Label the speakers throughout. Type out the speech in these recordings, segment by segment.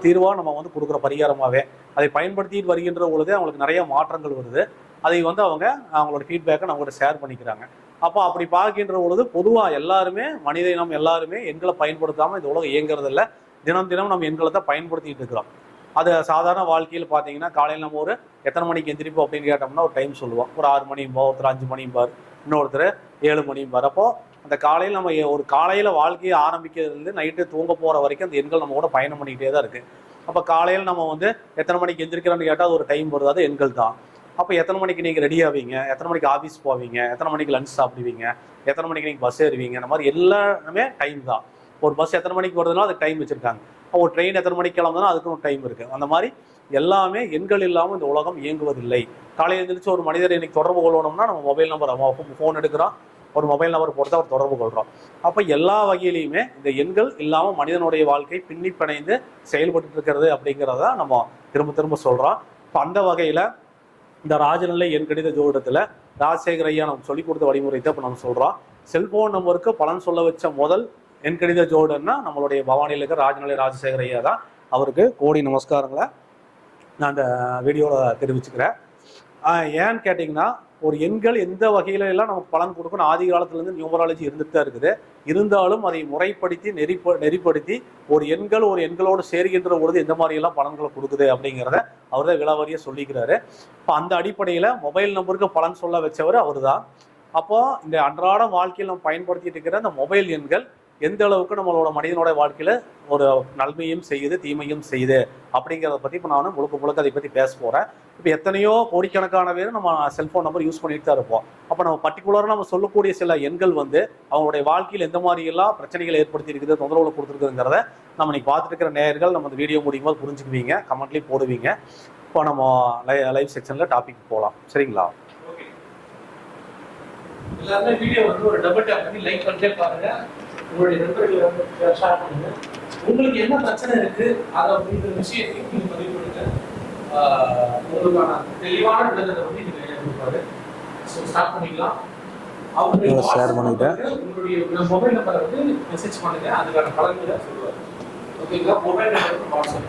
Speaker 1: தீர்வாக நம்ம வந்து கொடுக்குற பரிகாரமாகவே அதை பயன்படுத்திட்டு வருகின்ற பொழுது அவங்களுக்கு நிறைய மாற்றங்கள் வருது. அதை வந்து அவங்களோட ஃபீட்பேக்கை நம்மகிட்ட ஷேர் பண்ணிக்கிறாங்க. அப்போ அப்படி பார்க்கின்ற பொழுது பொதுவாக எல்லாருமே மனித இனம் எல்லாருமே எண்களை பயன்படுத்தாமல் இந்த உலகம் இயங்குறதில்ல. தினம் தினம் நம்ம எண்களை தான் பயன்படுத்திட்டு இருக்கிறோம். அது சாதாரண வாழ்க்கையில் பார்த்தீங்கன்னா காலையில் நம்ம ஒரு எத்தனை மணிக்கு எந்திரிப்போம் அப்படின்னு கேட்டோம்னா ஒரு டைம் சொல்லுவோம். ஒரு 6 மணியும்போ, ஒருத்தர் 5 மணியும்பார், இன்னொருத்தர் 7 மணியும்பார். அப்போது அந்த காலையில் நம்ம ஒரு காலையில் வாழ்க்கையை ஆரம்பிக்கிறதுலேருந்து நைட்டு தூங்க போகிற வரைக்கும் அந்த எண்கள் நம்ம கூட பயணம் பண்ணிக்கிட்டே தான் இருக்குது. அப்போ காலையில் நம்ம வந்து எத்தனை மணிக்கு எந்திரிக்கிறோன்னு கேட்டால் அது ஒரு டைம் வருது, அது எண்கள் தான். அப்போ எத்தனை மணிக்கு நீங்கள் ரெடி ஆவீங்க, எத்தனை மணிக்கு ஆஃபீஸ் போவீங்க, எத்தனை மணிக்கு லஞ்ச் சாப்பிடுவீங்க, எத்தனை மணிக்கு நீங்கள் பஸ் ஏறுவீங்க, இந்த மாதிரி எல்லாமே டைம் தான். ஒரு பஸ் எத்தனை மணிக்கு வருதுன்னா அதுக்கு டைம் வச்சுருக்காங்க. ஒரு ட்ரெயின் எத்தனை மணிக்கு கிளம்புதுன்னா அதுக்கு ஒரு டைம் இருக்குது. அந்த மாதிரி எல்லாமே எண்கள் இல்லாமல் இந்த உலகம் இயங்குவதில்லை. காலையில் எழுந்திரிச்சு ஒரு மனிதர் இன்னைக்கு தொடர்பு கொள்ளணும்னா நம்ம மொபைல் நம்பர் ஃபோன் எடுக்கிறோம், ஒரு மொபைல் நம்பர் போட்டு தான் அவர் தொடர்பு கொள்கிறோம். அப்போ எல்லா வகையிலையுமே இந்த எண்கள் இல்லாமல் மனிதனுடைய வாழ்க்கை பின்னி பிணைந்து செயல்பட்டு இருக்கிறது அப்படிங்கிறத நம்ம திரும்ப திரும்ப சொல்கிறோம். இப்போ அந்த வகையில் இந்த ராஜநிலை எண் கணித ஜோதிடத்தில் ராஜசேகர் ஐயா நமக்கு சொல்லிக் கொடுத்த வழிமுறை தான் இப்போ நம்ம சொல்கிறோம். செல்போன் நம்பருக்கு பலன் சொல்ல வச்ச முதல் எண் கணித ஜோதிடம்னா நம்மளுடைய பவானியில் இருக்கிற ராஜநிலை ராஜசேகர் ஐயா தான். அவருக்கு கோடி நமஸ்காரங்களை நான் அந்த வீடியோவில் தெரிவிச்சுக்கிறேன். ஏன்னு கேட்டிங்கன்னா ஒரு எண்கள் எந்த வகையில எல்லாம் நமக்கு பலன் கொடுக்கணும் ஆதி காலத்துலேருந்து நியூமராலஜி இருந்துட்டு தான் இருக்குது. இருந்தாலும் அதை முறைப்படுத்தி நெறிப்படுத்தி ஒரு எண்களோடு சேர்கின்ற பொழுது எந்த மாதிரியெல்லாம் பலன்களை கொடுக்குது அப்படிங்கிறத அவர் தான் விலாவரியாக சொல்லிக்கிறாரு. இப்போ அந்த அடிப்படையில் மொபைல் நம்பருக்கு பலன் சொல்ல வச்சவர் அவர் தான். அப்போது இந்த அன்றாட வாழ்க்கையில் நம்ம பயன்படுத்திட்டு இருக்கிற அந்த மொபைல் எண்கள் எந்த அளவுக்கு நம்மளோட மனிதனோட வாழ்க்கையில் ஒரு நன்மையும் செய்யுது தீமையும் செய்யுது அப்படிங்கிறத பற்றி இப்போ நான் முழுக்க அதை பற்றி பேச போகிறேன். இப்போ எத்தனையோ கோடிக்கணக்கான பேர் நம்ம செல்ஃபோன் நம்பர் யூஸ் பண்ணிட்டு தான் இருப்போம். அப்போ நம்ம பர்டிகுலராக நம்ம சொல்லக்கூடிய சில எண்கள் வந்து அவங்களுடைய வாழ்க்கையில் எந்த மாதிரியெல்லாம் பிரச்சனைகள் ஏற்படுத்தி இருக்குது, தொந்தரவுகளை கொடுத்துருக்குங்கிறத நம்ம இன்னைக்கு பார்த்துட்டு இருக்கிற நேயர்கள் நம்ம இந்த வீடியோ முடியும் போது புரிஞ்சுக்குவீங்க, கமெண்ட்லேயும் போடுவீங்க. இப்போ நம்ம லைவ் செக்ஷனில் டாபிக் போகலாம். சரிங்களா?
Speaker 2: எல்லாருமே வீடியோ வந்து ஒரு டபுள் டேப் பண்ணி லைக் பண்ணிட்டே பாருங்க. உங்களுடைய நண்பர்களை வந்து ஷேர் பண்ணுங்க. உங்களுக்கு என்ன பிரச்சனை இருக்கு அதை அப்படிங்கிற விஷயத்தை நீங்க பதிவு பண்ணுங்க. உங்களுக்கான தெளிவான விளக்கத்தை வந்து நீங்க கொடுப்பாரு. ஸோ ஸ்டார்ட் பண்ணிக்கலாம். உங்களுடைய மொபைல் நம்பரை வந்து மெசேஜ் பண்ணுங்க, அதுக்கான பலன்களை சொல்லுவார். ஓகேங்களா? மொபைல் நம்பருக்கு வாட்ஸ்அப்.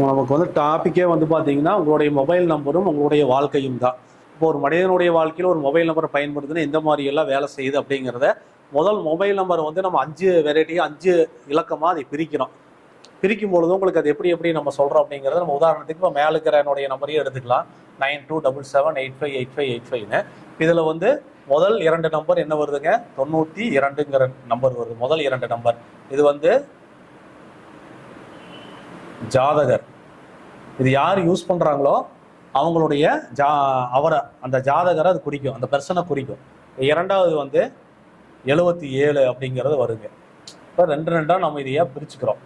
Speaker 1: நமக்கு வந்து டாப்பிக்கே வந்து பார்த்தீங்கன்னா உங்களுடைய மொபைல் நம்பரும் உங்களுடைய வாழ்க்கையும் தான். இப்போ ஒரு மனிதனுடைய வாழ்க்கையில் ஒரு மொபைல் நம்பரை பயன்படுத்துனா எந்த மாதிரி எல்லாம் வேலை செய்யுது அப்படிங்கிறத முதல் மொபைல் நம்பர் வந்து நம்ம 5 வெரைட்டியாக 5 இலக்கமாக அதை பிரிக்கும் பொழுது உங்களுக்கு அது எப்படி நம்ம சொல்கிறோம் அப்படிங்கிறத நம்ம உதாரணத்துக்கு இப்போ மேலே இருக்கிற என்னுடைய நம்பரையும் எடுத்துக்கலாம். 9277858585ன்னு. இதில் வந்து முதல் 2 நம்பர் என்ன வருதுங்க? 92ங்கிற நம்பர் வருது. முதல் 2 நம்பர் இது வந்து ஜாதகர். இது யார் யூஸ் பண்ணுறாங்களோ அவங்களுடைய அந்த ஜாதகரை அது குறிக்கும், அந்த பர்சனை குறிக்கும். இரண்டாவது வந்து 77 அப்படிங்கிறது வருங்க. இப்போ 2 நம்ம இதையா பிரிச்சுக்கிறோம்,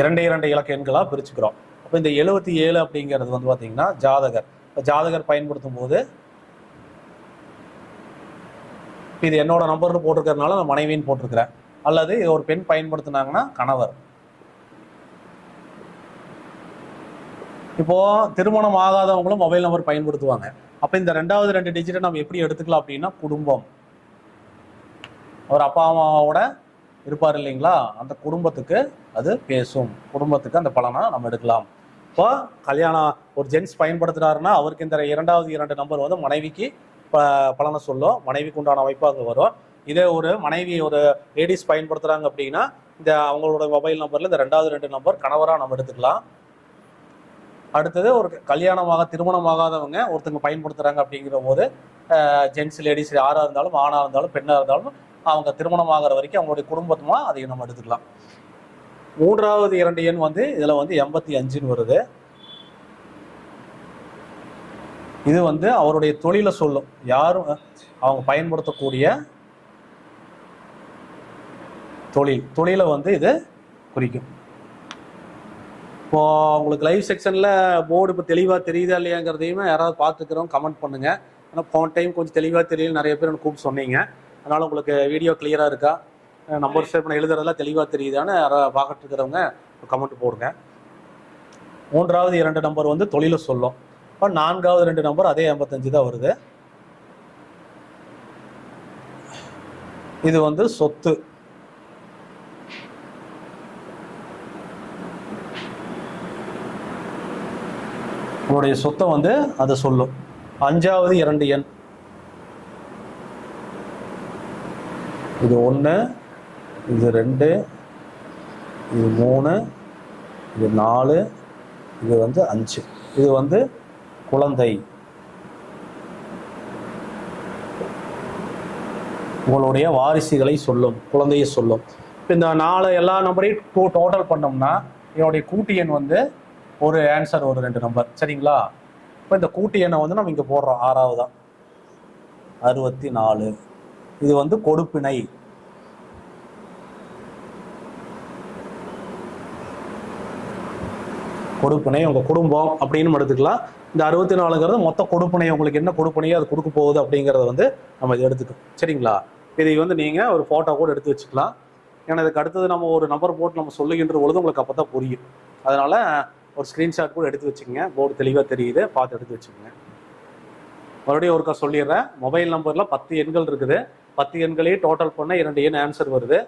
Speaker 1: 2 இலக்க எண்களாக பிரிச்சுக்கிறோம். அப்போ இந்த 77 அப்படிங்கிறது வந்து பார்த்தீங்கன்னா ஜாதகர். இப்போ ஜாதகர் பயன்படுத்தும் போது இது என்னோட நம்பர்னு போட்டிருக்கிறதுனால நான் மனைவின்னு போட்டிருக்கிறேன். அல்லது இது ஒரு பெண் பயன்படுத்தினாங்கன்னா கணவர். இப்போ திருமணம் ஆகாதவங்களும் மொபைல் நம்பர் பயன்படுத்துவாங்க. அப்போ இந்த 2 டிஜிட்டை நம்ம எப்படி எடுத்துக்கலாம் அப்படின்னா குடும்பம். அவர் அப்பா அம்மாவோட இருப்பார் இல்லைங்களா, அந்த குடும்பத்துக்கு அது பேசும், குடும்பத்துக்கு அந்த பலனை நம்ம எடுக்கலாம். இப்போ கல்யாணம் ஒரு ஜென்ஸ் பயன்படுத்துறாருன்னா அவருக்கு இந்த 2 நம்பர் வந்து மனைவிக்கு பலனை சொல்லும், மனைவிக்கு உண்டான அமைப்பு அங்கே வரும். இதே ஒரு மனைவி ஒரு லேடிஸ் பயன்படுத்துறாங்க அப்படின்னா இந்த அவங்களோட மொபைல் நம்பர்ல இந்த 2 நம்பர் கணவராக நம்ம எடுத்துக்கலாம். அடுத்தது ஒரு கல்யாணமாக திருமணமாகாதவங்க ஒருத்தங்க பயன்படுத்துறாங்க அப்படிங்கிற போது ஜென்ஸ் லேடிஸ் யாராக இருந்தாலும் ஆணாக இருந்தாலும் பெண்ணாக இருந்தாலும் அவங்க திருமணம் ஆகிற வரைக்கும் அவங்களுடைய குடும்பமாக அதை நம்ம எடுத்துக்கலாம். 3வது 2 எண் வந்து இதில் வந்து 85ன்னு வருது. இது வந்து அவருடைய தொழிலை சொல்லும், யாரும் அவங்க பயன்படுத்தக்கூடிய தொழிலை வந்து இது குறிக்கும். இப்போ உங்களுக்கு லைவ் செக்ஷனில் போர்டு இப்போ தெளிவாக தெரியுதா இல்லையாங்கிறதையுமே யாராவது பார்த்துக்கிறோம் கமெண்ட் பண்ணுங்கள். ஆனால் போன டைம் கொஞ்சம் தெளிவாக தெரியல, நிறைய பேர் எனக்கு கூப்பிட்டு சொன்னீங்க. அதனால் உங்களுக்கு வீடியோ கிளியராக இருக்கா, நம்பர் சேவ் பண்ண எழுதுறதெல்லாம் தெளிவாக தெரியுதான்னு யாராவது பார்த்துட்டு இருக்கிறவங்க கமெண்ட் போடுங்க. 3வது 2 நம்பர் வந்து தொழிலை சொல்லும். இப்போ 4வது 2 நம்பர் அதே 85 தான் வருது. இது வந்து சொத்து. உங்களுடைய சொத்தை வந்து அதை சொல்லும். 5வது 2 எண் இது 1, இது 2, இது 3, இது 4, இது வந்து 5. இது வந்து குழந்தை. உங்களுடைய வாரிசுகளை சொல்லும், குழந்தையை சொல்லும். இப்போ இந்த 4 எல்லா நம்பரையும் டோட்டல் பண்ணோம்னா என்னுடைய கூட்டு எண் வந்து ஒரு ஆன்சர், ஒரு 2 நம்பர். சரிங்களா? இப்போ இந்த கூட்டு எண்ணை வந்து நம்ம இங்கே போடுறோம் 6வதா 64. இது வந்து கொடுப்பினை. கொடுப்பினை உங்கள் குடும்பம் அப்படின்னு எடுத்துக்கலாம். இந்த 64ங்கிறது மொத்த கொடுப்பினை, உங்களுக்கு என்ன கொடுப்பினையோ அது கொடுக்க போகுது அப்படிங்கிறத வந்து நம்ம இதை எடுத்துக்கணும். சரிங்களா? இதை வந்து நீங்கள் ஒரு ஃபோட்டோ கூட எடுத்து வச்சுக்கலாம். ஏன்னா இதுக்கு அடுத்தது நம்ம ஒரு நம்பர் போட்டு நம்ம சொல்லுகின்ற பொழுது உங்களுக்கு அப்போ தான் புரியும். அதனால் ஒரு ஸ்க்ரீன்ஷாட் கூட எடுத்து வச்சுக்கோங்க. போர்டு தெளிவாக தெரியுது, பார்த்து எடுத்து வச்சுக்கோங்க. மறுபடியும் ஒருக்கா சொல்லிடுறேன். மொபைல் நம்பரில் 10 எண்கள் இருக்குது. 10 எண்களையும் டோட்டல் பண்ண 2 எண் ஆன்சர் வருது.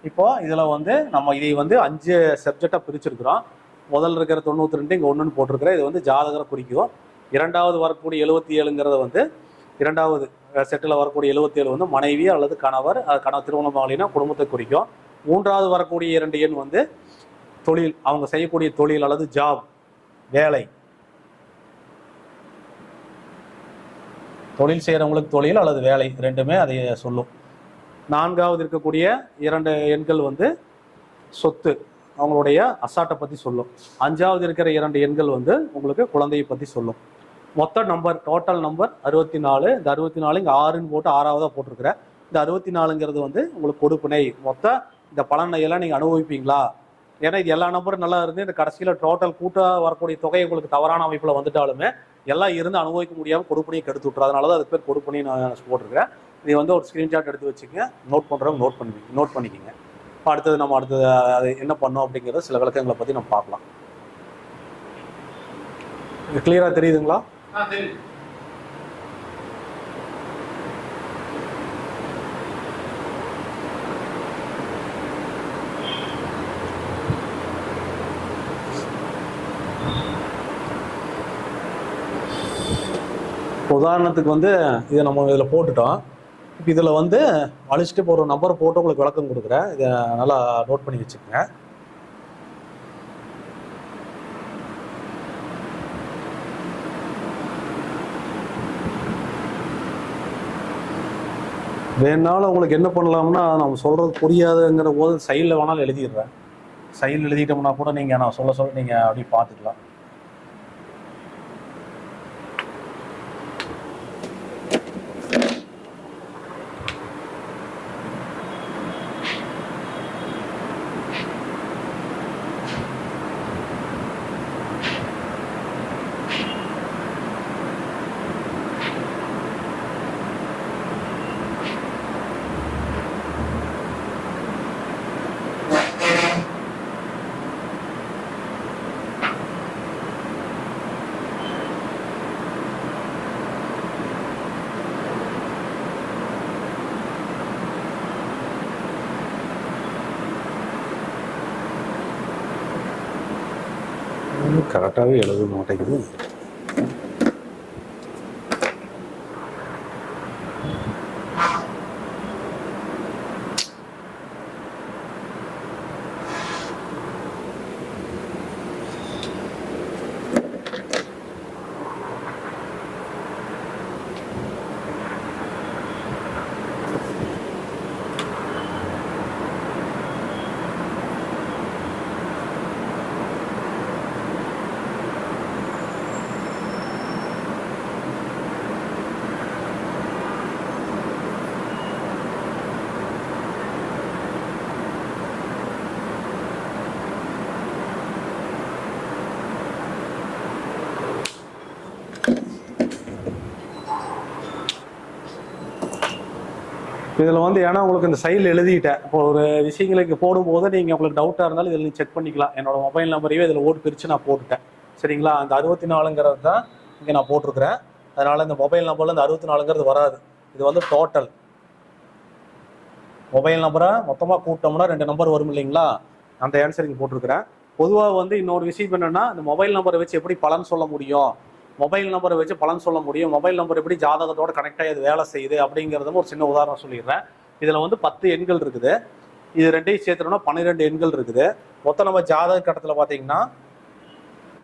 Speaker 1: இப்போது இதில் வந்து நம்ம இதை வந்து 5 சப்ஜெக்டாக பிரிச்சுருக்குறோம். முதல்ல இருக்கிற 92 இங்கே 1ன்னு போட்டிருக்கிறேன். இது வந்து ஜாதகரை குறிக்கும். 2வது வரக்கூடிய 77ங்கிறத வந்து 2வது செட்டில் வரக்கூடிய 77 வந்து மனைவி அல்லது கணவர், திருமணம் ஆகலைன்னா குடும்பத்தை குறிக்கும். 3வது வரக்கூடிய 2 எண் வந்து தொழில், அவங்க செய்யக்கூடிய தொழில் அல்லது ஜாப், வேலை. தொழில் செய்கிறவங்களுக்கு தொழில் அல்லது வேலை ரெண்டுமே அதை சொல்லும். 4வது இருக்கக்கூடிய 2 எண்கள் வந்து சொத்து, அவங்களுடைய அசாட்டை பற்றி சொல்லும். 5வது இருக்கிற 2 எண்கள் வந்து உங்களுக்கு குழந்தையை பற்றி சொல்லும். மொத்த நம்பர், டோட்டல் நம்பர் 64. இந்த 64 இங்கே 6ன்னு போட்டு 6வதாக போட்டிருக்கிறேன். இந்த 64ங்கிறது வந்து உங்களுக்கு கொடுப்பினை. மொத்த இந்த பலனை எல்லாம் நீங்கள் அனுபவிப்பீங்களா? ஏன்னா இது எல்லா நம்பரும் நல்லா இருந்து இந்த கடைசியில் டோட்டல் கூட்டாக வரக்கூடிய தொகை உங்களுக்கு தவறான அமைப்பில் வந்துட்டாலுமே எல்லாம் இருந்து அனுபவிக்க முடியாமல் கொடுப்பனையை கெடுத்து விட்டுரும். அதனால தான் அதுக்கு பேர் கொடுப்பனையை நான் போட்டிருக்கிறேன். இது வந்து ஒரு ஸ்க்ரீன்ஷாட் எடுத்து வச்சுக்கோங்க. நோட் பண்ணுறவங்க நோட் பண்ணிக்கோங்க. இப்போ அடுத்தது அது என்ன பண்ணோம் அப்படிங்கிறது சில விளக்கங்களை பற்றி நம்ம பார்க்கலாம். இது கிளியராக தெரியுதுங்களா? உதாரணத்துக்கு வந்து இதை நம்ம இதில் போட்டுட்டோம். இப்போ இதில் வந்து அழிச்சிட்டு இப்போ ஒரு நம்பரை போட்டு உங்களுக்கு விளக்கம் கொடுக்குறேன். இதை நல்லா நோட் பண்ணி வச்சுக்கோங்க. வேணாலும் உங்களுக்கு என்ன பண்ணலாம்னா, நம்ம சொல்கிறது புரியாதுங்கிற போது சைடில் வேணாலும் எழுதிடுறேன். சைடில் எழுதிட்டோம்னா கூட நீங்கள் நான் சொல்ல நீங்கள் அப்படி பார்த்துக்கலாம். கரெக்டாகவே எழுத மாட்டேங்குது. இதில் வந்து ஏன்னா உங்களுக்கு இந்த சைடில் எழுதிட்டேன். இப்போ ஒரு விஷயங்களுக்கு போடும்போது நீங்கள் உங்களுக்கு டவுட்டாக இருந்தாலும் இதில் நீங்கள் செக் பண்ணிக்கலாம். என்னோட மொபைல் நம்பரையே இதில் ஓட்டு பிரித்து நான் போட்டுட்டேன். சரிங்களா? அந்த 64ங்கிறது தான் இங்கே நான் போட்டிருக்கிறேன். அதனால் இந்த மொபைல் நம்பரில் இந்த 64ங்கிறது வராது. இது வந்து டோட்டல் மொபைல் நம்பரை மொத்தமாக கூட்டோம்னா 2 நம்பர் வரும் இல்லைங்களா? அந்த ஆன்சர் இங்கே போட்டிருக்கிறேன். பொதுவாக வந்து இன்னொரு விஷயம் என்னென்னா, இந்த மொபைல் நம்பரை வச்சு எப்படி பலன் சொல்ல முடியும் மொபைல் நம்பரை வச்சு பலன் சொல்ல முடியும். மொபைல் நம்பர் எப்படி ஜாதகத்தோட கனெக்ட் ஆகி அது வேலை செய்யுது அப்படிங்கிறதும் ஒரு சின்ன உதாரணம் சொல்லிடுறேன். இதில் வந்து 10 எண்கள் இருக்குது. இது ரெண்டையும் சேர்த்துட்டோம்னா 12 எண்கள் இருக்குது. மொத்தம் நம்ம ஜாதக கட்டத்தில் பார்த்தீங்கன்னா